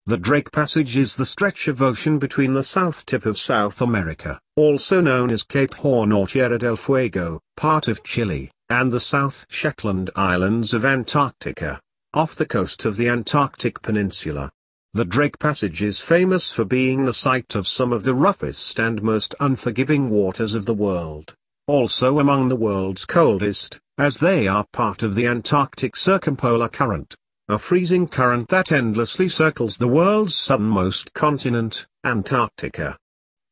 The Drake Passage is the stretch of ocean between the south tip of South America, also known as Cape Horn or Tierra del Fuego, part of Chile, and the South Shetland Islands of Antarctica, off the coast of the Antarctic Peninsula. The Drake Passage is famous for being the site of some of the roughest and most unforgiving waters of the world, also among the world's coldest, as they are part of the Antarctic Circumpolar Current, a freezing current that endlessly circles the world's southernmost continent, Antarctica.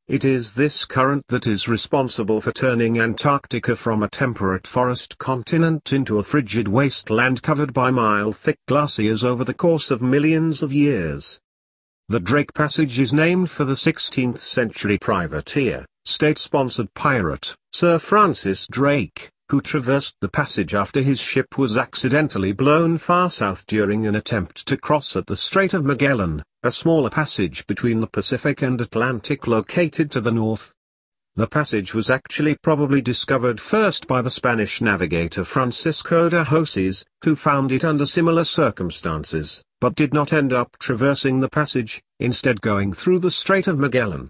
It is this current that is responsible for turning Antarctica from a temperate forest continent into a frigid wasteland covered by mile-thick glaciers over the course of millions of years. The Drake Passage is named for the 16th-century privateer, state-sponsored pirate, Sir Francis Drake, who traversed the passage after his ship was accidentally blown far south during an attempt to cross at the Strait of Magellan, a smaller passage between the Pacific and Atlantic located to the north. The passage was actually probably discovered first by the Spanish navigator Francisco de Hoces, who found it under similar circumstances, but did not end up traversing the passage, instead going through the Strait of Magellan.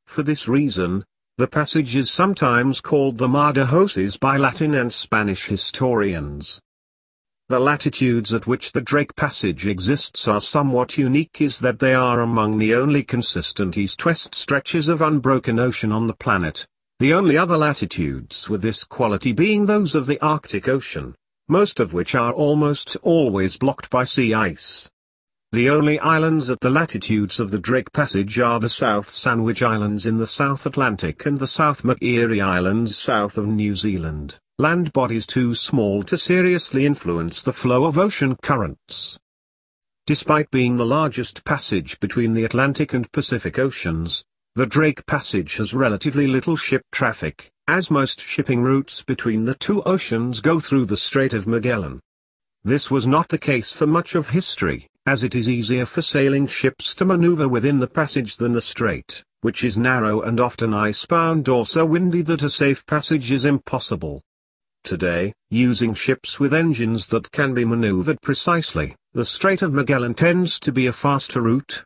For this reason, the passage is sometimes called the Mar de Hoces by Latin and Spanish historians. The latitudes at which the Drake Passage exists are somewhat unique, is that they are among the only consistent east-west stretches of unbroken ocean on the planet, the only other latitudes with this quality being those of the Arctic Ocean, most of which are almost always blocked by sea ice. The only islands at the latitudes of the Drake Passage are the South Sandwich Islands in the South Atlantic and the South McErie Islands south of New Zealand, land bodies too small to seriously influence the flow of ocean currents. Despite being the largest passage between the Atlantic and Pacific Oceans, the Drake Passage has relatively little ship traffic, as most shipping routes between the two oceans go through the Strait of Magellan. This was not the case for much of history, as it is easier for sailing ships to maneuver within the passage than the strait, which is narrow and often ice-bound or so windy that a safe passage is impossible. Today, using ships with engines that can be maneuvered precisely, the Strait of Magellan tends to be a faster route,